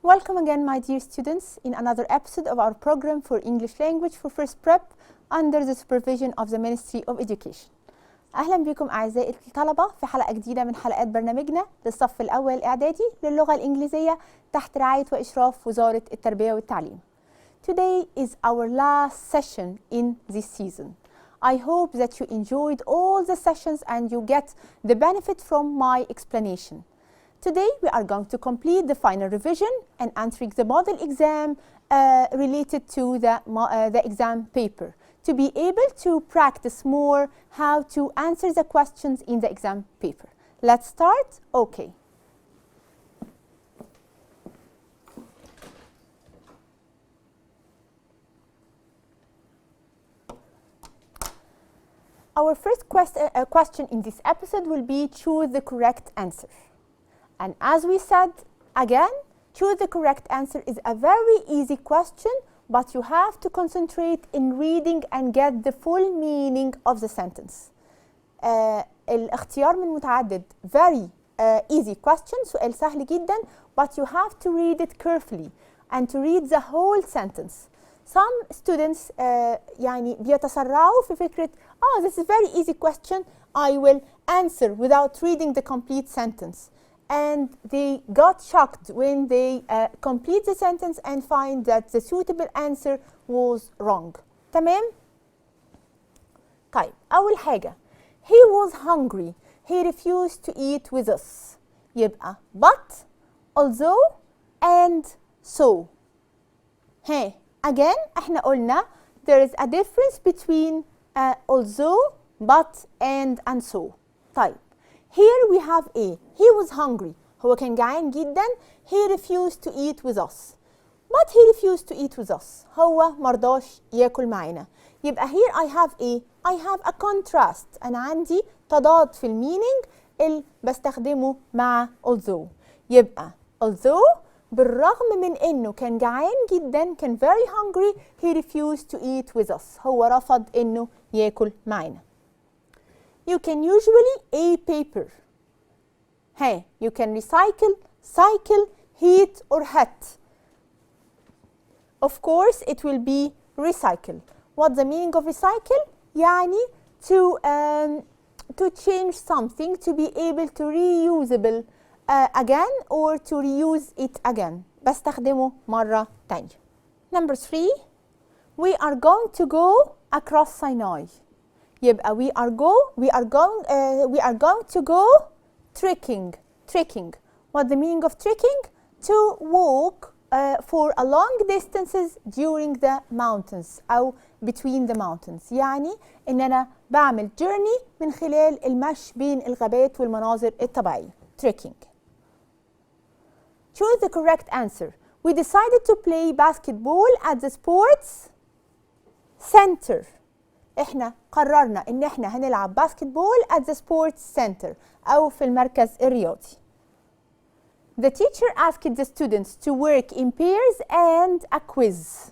Welcome again, my dear students, in another episode of our program for English language for first prep under the supervision of the Ministry of Education. أهلا بكم أعزائي الطلبة في حلقة جديدة من حلقات برنامجنا للصف الأول الإعدادي للغة الإنجليزية تحت رعاية وإشراف وزارة التربية والتعليم. Today is our last session in this season. I hope that you enjoyed all the sessions and you get the benefit from my explanation. Today we are going to complete the final revision and answering the model exam related to the exam paper to be able to practice more how to answer the questions in the exam paper. Let's start. Okay. Our first question in this episode will be choose the correct answer. And as we said, again, choose the correct answer is a very easy question, but you have to concentrate in reading and get the full meaning of the sentence. الاختيار من متعدد, very easy question, سؤال سهل جدا, but you have to read it carefully and to read the whole sentence. Some students يعني بيتسرعوا في فكرة this is very easy question, I will answer without reading the complete sentence. And they got shocked when they complete the sentence and find that the suitable answer was wrong. تمام؟ طيب أول حاجة he was hungry, he refused to eat with us. يبقى but, although, and so. Again احنا قلنا there is a difference between although, but, and so. طيب here we have A. He was hungry. هو كان جعان جدا. He refused to eat with us. But he refused to eat with us. هو مرضاش ياكل معنا. يبقى here I have A. I have a contrast. أنا عندي تضاد في المينينج اللي بستخدمه مع although. يبقى although بالرغم من إنه كان جعان جدا, كان very hungry, he refused to eat with us. هو رفض إنه ياكل معنا. You can usually A paper. You can recycle, cycle, heat or hat. Of course it will be recycle. What's the meaning of recycle? يعني to change something to be able to reusable again or to reuse it again. بستخدمه مرة تانية. Number 3, we are going to go across Sinai. يبقى we are going to go trekking. What the meaning of trekking? To walk for a long distances during the mountains أو between the mountains. يعني إن أنا بعمل journey من خلال المشي بين الغابات والمناظر الطبيعية. Trekking. Choose the correct answer. We decided to play basketball at the sports center. احنا قررنا ان احنا هنلعب باسكتبول at the sports center او في المركز الرياضي. The teacher asked the students to work in pairs and a quiz.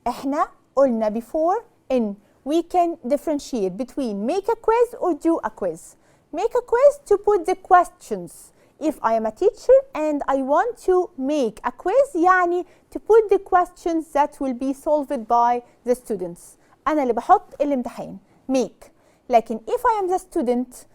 احنا قلنا before in we can differentiate between make a quiz or do a quiz. Make a quiz to put the questions. If I am a teacher and I want to make a quiz يعني to put the questions that will be solved by the students. أنا اللي بحط الامتحان make. لكن if I am the student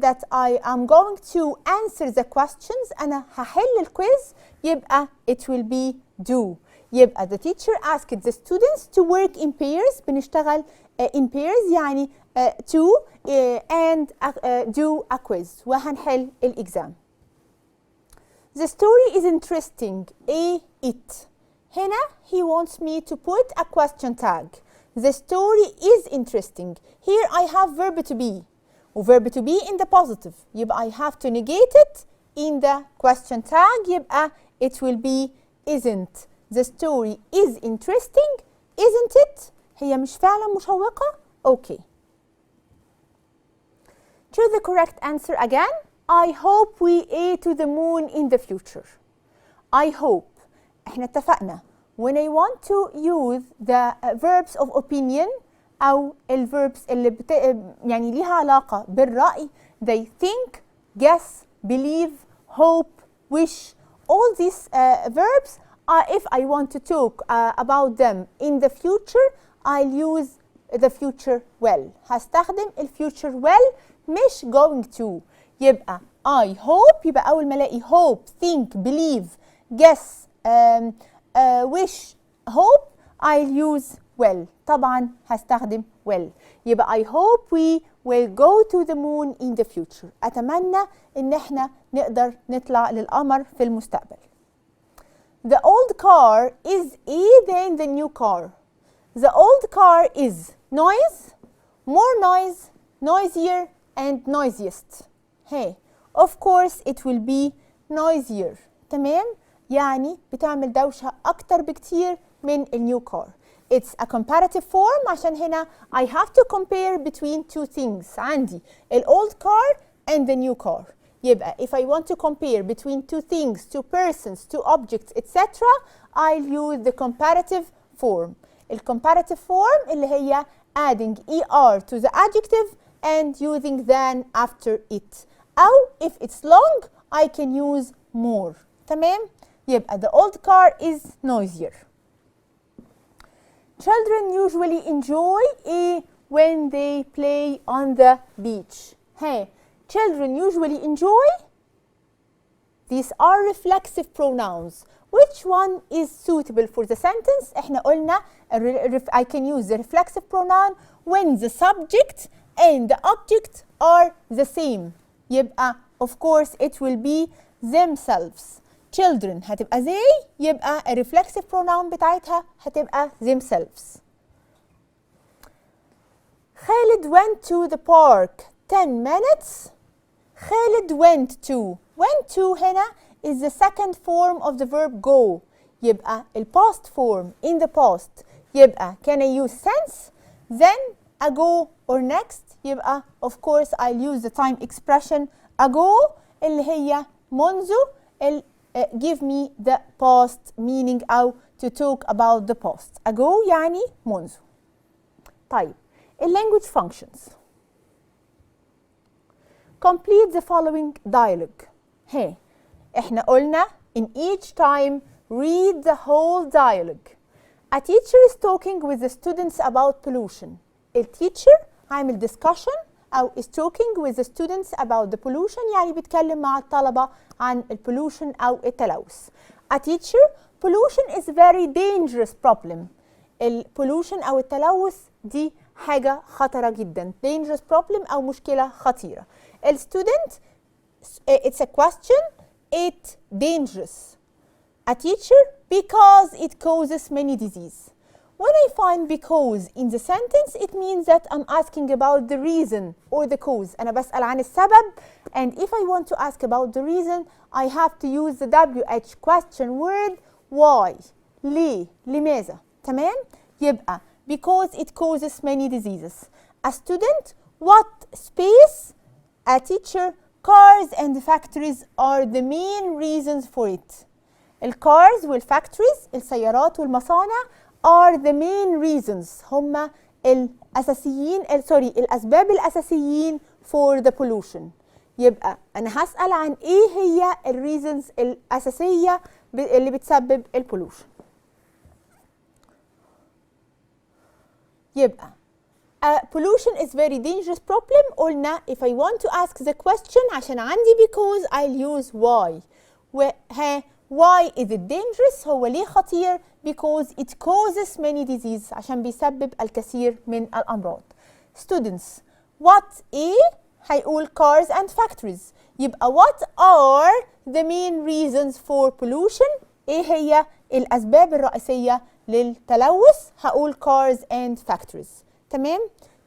that I am going to answer the questions أنا هحل الكويز يبقى it will be do. يبقى the teacher asked the students to work in pairs. بنشتغل in pairs يعني to and do a quiz وهنحل الإكزام. The story is interesting. It. هنا he wants me to put a question tag. The story is interesting. Here I have verb to be. Verb to be in the positive. يبقى I have to negate it in the question tag. يبقى it will be isn't. The story is interesting. Isn't it? هي مش فعلا مشوقة. Okay. Choose the correct answer again. I hope we A to the moon in the future. I hope. احنا اتفقنا. When I want to use the verbs of opinion أو الverbs اللي يعني ليها علاقة بالرأي they think, guess, believe, hope, wish all these verbs, if I want to talk about them in the future, I'll use the future well. هستخدم ال future well مش going to. يبقى I hope، يبقى أول ما ألاقي hope, think, believe, guess, wish, hope, I'll use well. طبعا هستخدم well. يبقى I hope we will go to the moon in the future. أتمنى إن احنا نقدر نطلع للقمر في المستقبل. The old car is than the new car. The old car is noise, more noise, noisier, and noisiest. Hey, of course it will be noisier. تمام؟ يعني بتعمل دوشة أكتر بكتير من ال new car. It's a comparative form عشان هنا I have to compare between two things. عندي ال old car and the new car. يبقى if I want to compare between two things, two persons, two objects, etc. I'll use the comparative form. ال comparative form اللي هي adding er to the adjective and using than after it. أو if it's long I can use more. تمام؟ يبقى the old car is noisier. Children usually enjoy when they play on the beach. Hey, children usually enjoy. These are reflexive pronouns. Which one is suitable for the sentence? احنا قلنا I can use the reflexive pronoun when the subject and the object are the same. يبقى of course it will be themselves. Children هتبقى they، يبقى a reflexive pronoun بتاعتها هتبقى themselves. Khalid went to the park 10 minutes. Khalid went to. Went to هنا is the second form of the verb go. يبقى ال past form in the past. يبقى can I use since, then, ago or next. يبقى of course I'll use the time expression ago اللي هي منذ. Give me the past meaning أو to talk about the past. ago يعني منذ. طيب language functions. Complete the following dialogue. Hey, احنا قلنا in each time read the whole dialogue. A teacher is talking with the students about pollution. A teacher عامل discussion أو is talking with the students about the pollution، يعني بيتكلم مع الطلبة عن ال pollution أو التلوث. A teacher, pollution is very dangerous problem. ال pollution أو التلوث دي حاجة خطرة جدا. dangerous problem أو مشكلة خطيرة. ال student, it's a question, it's dangerous. A teacher, because it causes many diseases. When I find because in the sentence, it means that I'm asking about the reason or the cause. أنا بسأل عن السبب. And if I want to ask about the reason, I have to use the WH question word why. ليه؟ لماذا؟ تمام؟ يبقى because it causes many diseases. A student, what space? A teacher, cars and factories are the main reasons for it. الcars والfactories السيارات والمصانع are the main reasons. هما الأساسيين الأسباب الأساسيين for the pollution. يبقى أنا هسأل عن إيه هي الreasons الأساسية اللي بتسبب البولوشن. يبقى pollution is very dangerous problem. قلنا if I want to ask the question عشان عندي because I'll use why. Why is it dangerous؟ هو ليه خطير؟ because it causes many diseases عشان بيسبب الكثير من الأمراض. Students, what هيقول cars and factories. يبقى what are the main reasons for pollution؟ ايه هي الأسباب الرئيسية للتلوث؟ هقول cars and factories. تمام؟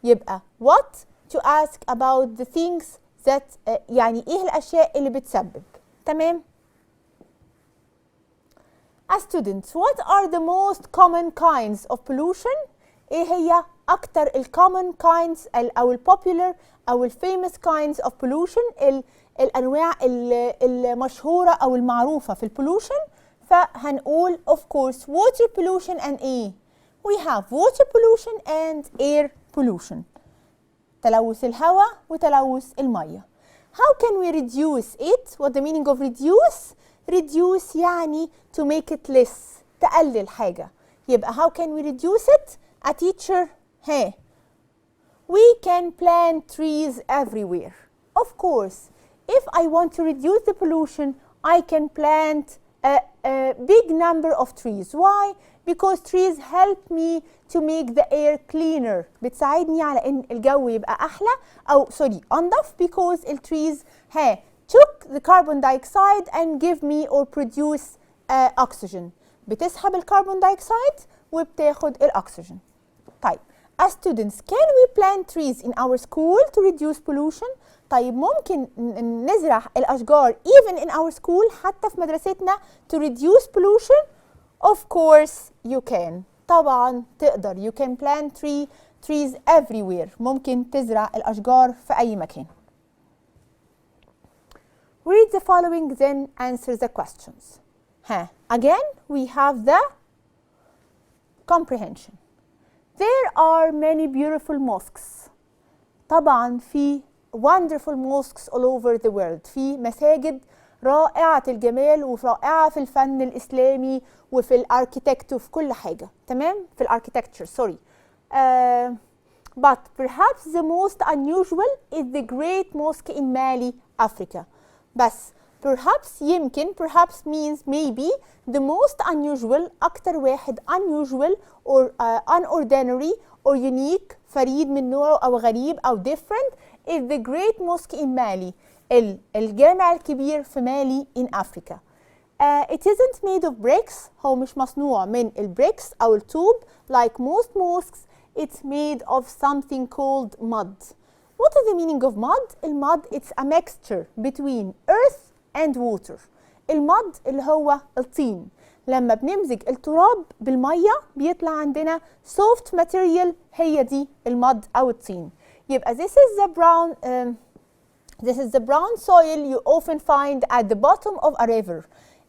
يبقى what to ask about the things that يعني ايه الأشياء اللي بتسبب. تمام؟ A student, what are the most common kinds of pollution؟ ايه هي اكتر ال common kinds او ال popular او ال famous kinds of pollution، الانواع المشهورة او المعروفة في البولوشن. فهنقول of course water pollution and ايه؟ we have water pollution and air pollution. تلوث الهواء وتلوث المية. How can we reduce it؟ What the meaning of reduce؟ reduce يعني to make it less، تقلل حاجة. يبقى how can we reduce it؟ A teacher we can plant trees everywhere. Of course, if I want to reduce the pollution, I can plant a big number of trees. Why? Because trees help me to make the air cleaner. بتساعدني على إن الجو يبقى أحلى أو أنظف because the trees took the carbon dioxide and give me or produce oxygen. بتسحب الكربون دايوكسيد وبتاخد الأكسجين. طيب as students can we plant trees in our school to reduce pollution؟ طيب ممكن نزرع الأشجار even in our school حتى في مدرستنا to reduce pollution؟ Of course you can. طبعا تقدر. You can plant trees everywhere. ممكن تزرع الأشجار في أي مكان. Read the following then answer the questions. Again we have the comprehension. There are many beautiful mosques. طبعا في wonderful mosques all over the world. في مساجد رائعة الجمال ورائعة في الفن الإسلامي وفي الاركيتكت وفي كل حاجة. تمام؟ في الاركيتكتشر but perhaps the most unusual is the great mosque in Mali, Africa. بس perhaps يمكن perhaps means maybe the most unusual أكتر واحد unusual or unordinary or unique فريد من نوعه أو غريب أو different is the great mosque in Mali. الجامع الكبير في مالي in Africa. It isn't made of bricks. هو مش مصنوع من البريكس أو الطوب like most mosques. It's made of something called mud. What is the meaning of mud? المud it's a mixture between earth and water. المد اللي هو الطين. لما بنمزج التراب بالمية بيطلع عندنا soft material هي دي المد أو الطين. يبقى this is the brown soil you often find at the bottom of a river.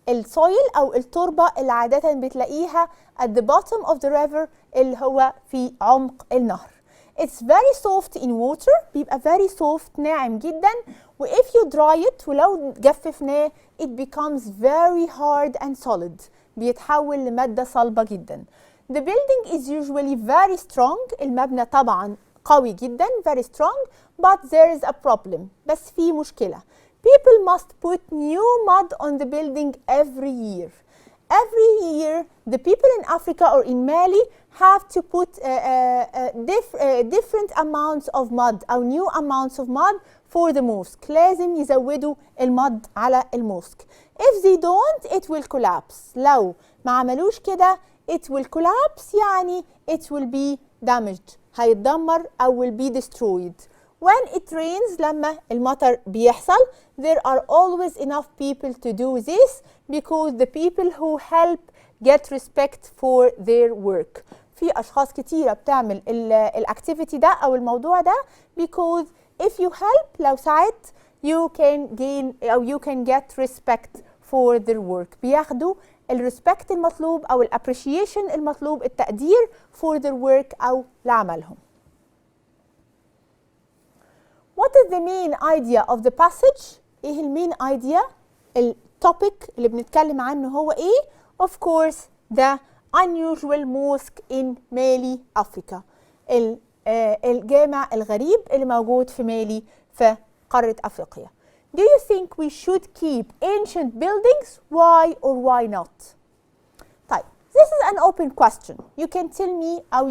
السويل أو التربة اللي عادة بتلاقيها at the bottom of the river اللي هو في عمق النهر. It's very soft in water. بيبقى very soft ناعم جدا. و if you dry it ولو جففناه it becomes very hard and solid. بيتحول لمادة صلبة جدا. The building is usually very strong. المبنى طبعا قوي جدا very strong but there is a problem. بس في مشكلة. People must put new mud on the building every year. Every year the people in Africa or in Mali have to put different amounts of mud أو new amounts of mud for the mosque. لازم يزودوا المد على الموسك. If they don't it will collapse. لو ما عملوش كده it will collapse يعني it will be damaged. هيتدمر أو will be destroyed. When it rains لما المطر بيحصل there are always enough people to do this because the people who help get respect for their work. في أشخاص كتيرة بتعمل الأكتيفيتي ده أو الموضوع ده because if you help لو ساعدت you can gain أو you can get respect for their work. بياخدوا الريسبكت المطلوب أو الابريشيشن المطلوب التقدير for their work أو لعملهم. What is the main idea of the passage؟ إيه المين idea؟ التوبيك اللي بنتكلم عنه هو إيه؟ Of course the unusual mosque in Mali, Africa. الجامع الغريب اللي موجود في مالي في قارة أفريقيا. Do you think we should keep ancient buildings? Why or why not? طيب, this is an open question. You can tell me أو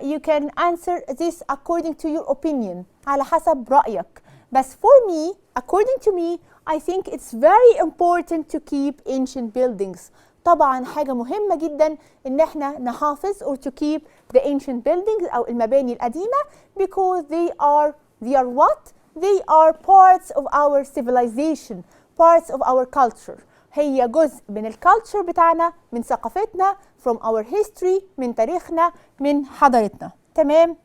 you can answer this according to your opinion. على حسب رأيك. بس for me, according to me, I think it's very important to keep ancient buildings. طبعا حاجة مهمة جدا إن احنا نحافظ or to keep the ancient buildings أو المباني القديمة because they are what? They are parts of our civilization, parts of our culture. هي جزء من الكالتشر بتاعنا، من ثقافتنا، from our history، من تاريخنا، من حضارتنا. تمام؟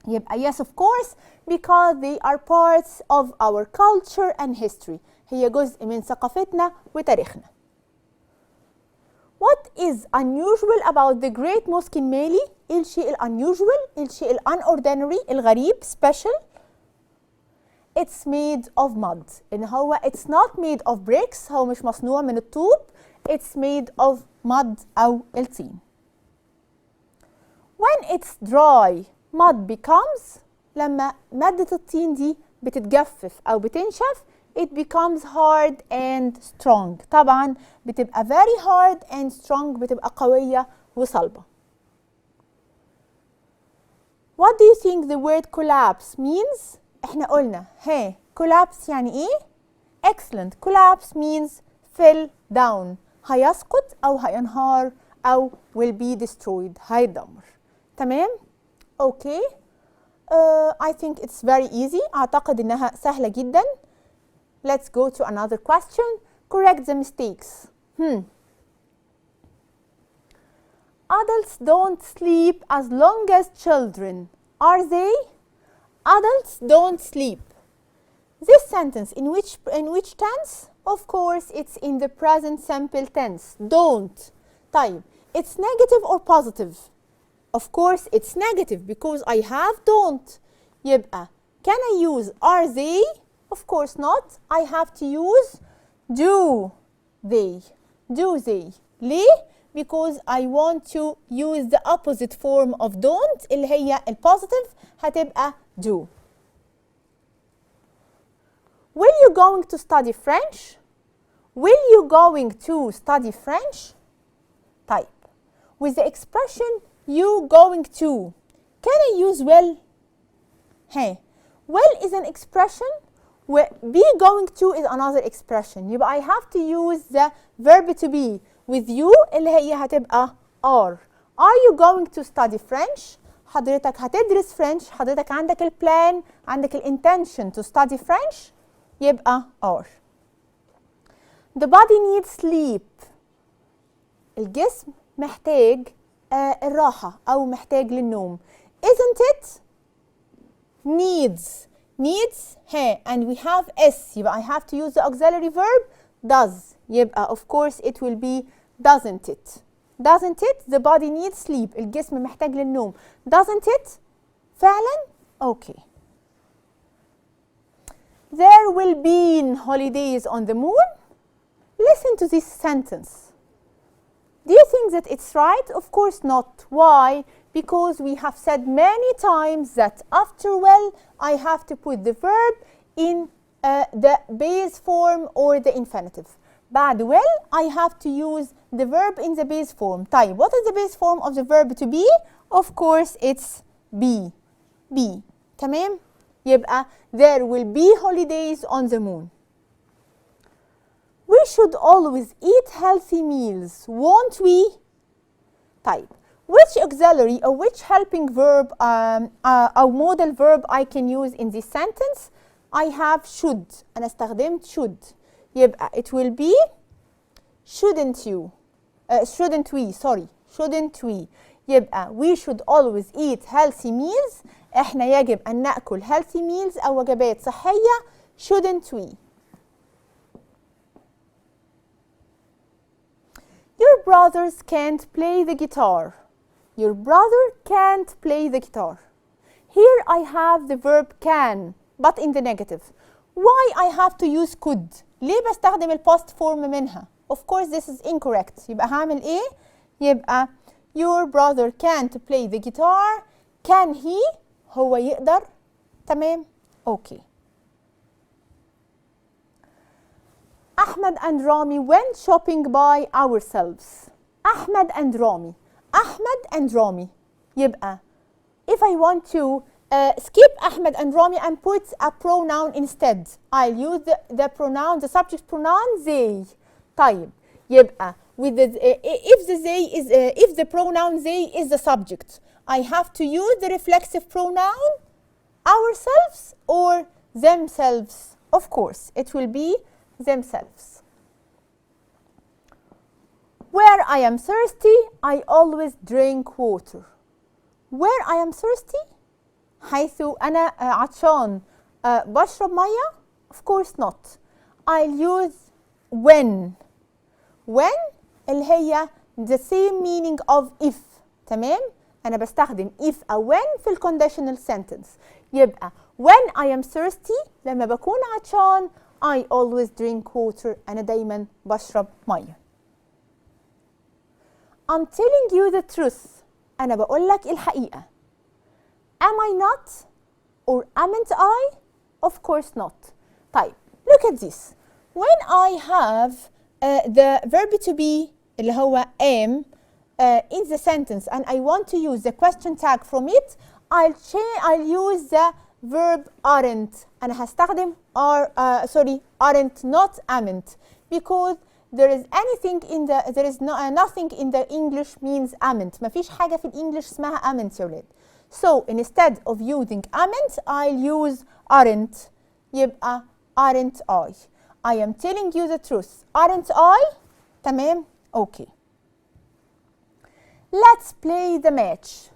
يبقى yes of course because they are parts of our culture and history. هي جزء من ثقافتنا وتاريخنا. What is unusual about the great mosque in Mali؟ إيه الشيء unusual؟ إيه الشيء unordinary الغريب special؟ it's made of mud. إن هو it's not made of bricks، هو مش مصنوع من الطوب. it's made of mud أو الطين. when it's dry mud becomes، لما مادة الطين دي بتتجفف أو بتنشف it becomes hard and strong. طبعا بتبقى very hard and strong، بتبقى قوية وصلبة. What do you think the word collapse means؟ احنا قلنا collapse يعني ايه؟ Excellent. collapse means fell down، هيسقط أو هينهار أو will be destroyed، هيتدمر. تمام؟ اوكي. I think it's very easy. أعتقد إنها سهلة جدا. Let's go to another question. Correct the mistakes. Adults don't sleep as long as children. Are they? Adults don't sleep. This sentence in which tense? Of course, it's in the present simple tense. Don't. طيب, it's negative or positive? Of course, it's negative because I have don't. يبقى, can I use are they? Of course not. I have to use do they. Do they. ليه؟ Because I want to use the opposite form of don't اللي هي الpositive، هتبقى do. Will you going to study French? Will you going to study French? طيب. With the expression you going to, can I use will? Will is an expression, be going to is another expression. يبقى I have to use the verb to be with you اللي هي هتبقى are. Are you going to study French? حضرتك هتدرس French، حضرتك عندك البلان، عندك intention to study French، يبقى are. The body needs sleep. الجسم محتاج الراحة أو محتاج للنوم. Isn't it? Needs. Needs and we have S، يبقى I have to use the auxiliary verb does. يبقى of course it will be doesn't it. Doesn't it? The body needs sleep. الجسم محتاج للنوم. Doesn't it? فعلا؟ Okay. There will be holidays on the moon. Listen to this sentence. Do you think that it's right? Of course not. Why? Because we have said many times that after will, I have to put the verb in the base form or the infinitive. بعد will, I have to use the verb in the base form. طيب, what is the base form of the verb to be? Of course, it's be. Be. تمام؟ يبقى there will be holidays on the moon. We should always eat healthy meals, won't we? طيب, which auxiliary or which helping verb or modal verb I can use in this sentence? I have should. أنا استخدمت should. يبقى it will be shouldn't you. Shouldn't we, sorry. Shouldn't we. يبقى we should always eat healthy meals. احنا يجب أن نأكل healthy meals أو وجبات صحية. Shouldn't we. Your brothers can't play the guitar. Your brother can't play the guitar. Here I have the verb can, but in the negative. Why I have to use could? ليه بستخدم الباست فورم منها؟ Of course this is incorrect. يبقى هعمل ايه؟ يبقى your brother can't play the guitar. Can he؟ هو يقدر. تمام؟ Okay. Ahmed and Rami went shopping by ourselves. Ahmed and Rami. Ahmed and Rami. يبقى if I want to skip Ahmed and Rami and put a pronoun instead, I'll use the pronoun, the subject pronoun they. طيب يبقى with the, if the pronoun they is the subject, I have to use the reflexive pronoun ourselves or themselves. Of course, it will be themselves. Where I am thirsty, I always drink water. Where I am thirsty, حيث أنا عطشان بشرب مية. Of course not. I'll use when. When اللي هي the same meaning of if. تمام؟ أنا بستخدم if أو when في الconditional sentence. يبقى when I am thirsty لما بكون عطشان I always drink water. أنا دايما بشرب مية. I'm telling you the truth. أنا بقول لك الحقيقة. Am I not or amn't I? Of course not. طيب look at this. When I have the verb to be اللي هو am in the sentence and I want to use the question tag from it, I'll use the verb aren't. أنا هستخدم aren't not amn't because there is nothing in the English means amn't. مفيش حاجة في الإنجليش اسمها amn't يا ولاد. So instead of using amn't I'll use aren't. يبقى aren't I. I am telling you the truth. Aren't I? تمام؟ Okay. Let's play the match.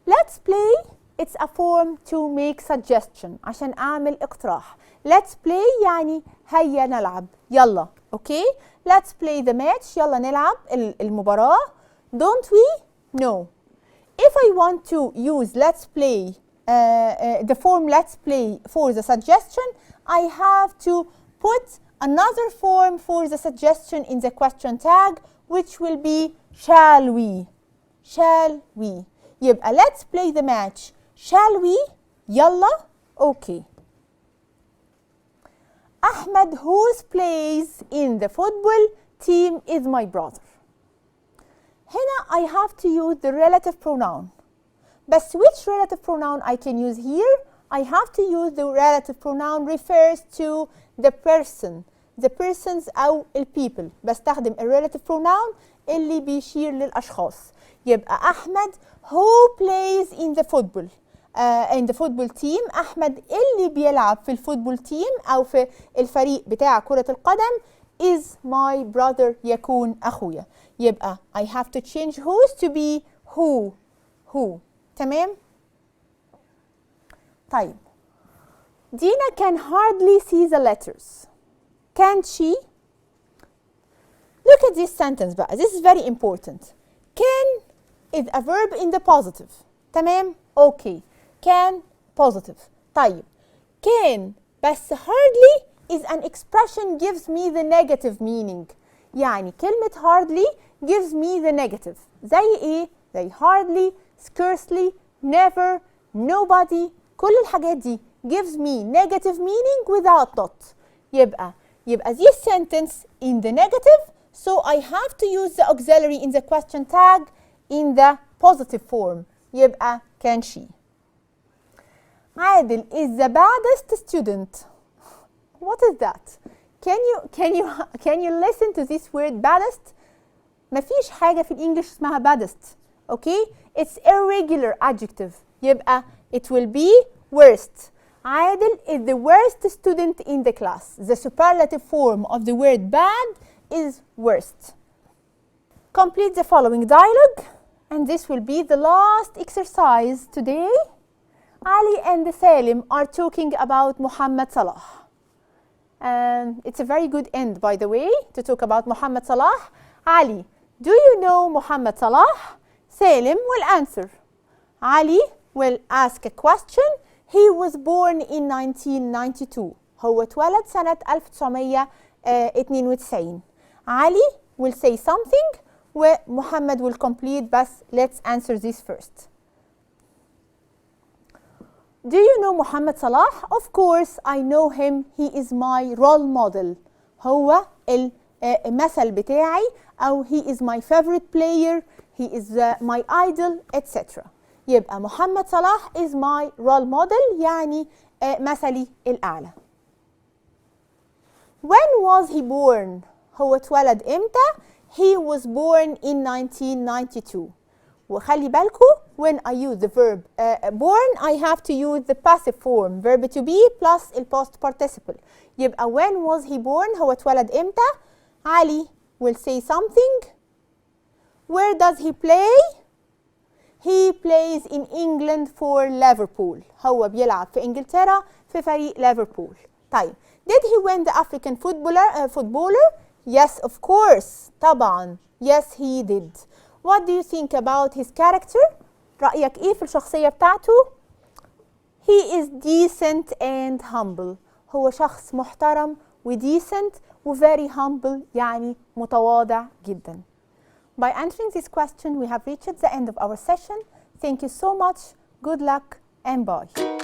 Let's play it's a form to make suggestion عشان أعمل اقتراح. Let's play يعني هيا نلعب. يلا. Okay? Let's play the match. يلا نلعب المباراة. Don't we? No. If I want to use let's play the form let's play for the suggestion, I have to put another form for the suggestion in the question tag which will be shall we. Shall we. يبقى let's play the match. Shall we? يلا. Okay. Ahmed who plays in the football team is my brother. هنا I have to use the relative pronoun. But which relative pronoun I can use here? I have to use the relative pronoun refers to the person. The persons أو people. بستخدم ال relative pronoun اللي بيشير للأشخاص. يبقى أحمد who plays in the football team. أحمد اللي بيلعب في الفوتبول team أو في الفريق بتاع كرة القدم is my brother يكون أخويا. يبقى I have to change who's to be who. تمام؟ طيب Dina can hardly see the letters. Can't she? Look at this sentence بقى. This is very important. Can is a verb in the positive. تمام؟ Okay. Can positive. طيب can بس hardly is an expression gives me the negative meaning. يعني كلمة hardly gives me the negative. زي إيه؟ زي hardly, scarcely, never, nobody. كل الحاجات دي gives me negative meaning without not. يبقى this sentence in the negative, so I have to use the auxiliary in the question tag in the positive form. يبقى can she. عادل is the baddest student. What is that? Can you listen to this word baddest? مفيش حاجة في الإنجليش اسمها baddest. Okay? It's irregular adjective. يبقى it will be worst. عادل is the worst student in the class. The superlative form of the word bad is worst. Complete the following dialogue, and this will be the last exercise today. Ali and Salim are talking about Muhammad Salah. And it's a very good end, by the way, to talk about Muhammad Salah. Ali, do you know Muhammad Salah? Salim will answer. Ali will ask a question. He was born in 1992. هو اتولد سنة 1992. Ali will say something ومحمد will complete, but let's answer this first. Do you know Muhammad Salah? Of course I know him. He is my role model. هو المثل بتاعي أو he is my favorite player. He is my idol, etc. يبقى محمد صلاح is my role model يعني مثلي الأعلى. When was he born? هو اتولد إمتى؟ He was born in 1992. وخلي بالكم when I use the verb born I have to use the passive form verb to be plus the past participle. يبقى when was he born هو اتولد إمتى؟ Ali will say something. Where does he play? He plays in England for Liverpool. هو بيلعب في إنجلترا في فريق ليفربول. طيب did he win the African footballer? Yes, of course. طبعا. Yes, he did. What do you think about his character? رأيك إيه في الشخصية بتاعته؟ He is decent and humble. هو شخص محترم و decent و very humble يعني متواضع جدا. By answering this question, we have reached the end of our session. Thank you so much. Good luck and bye.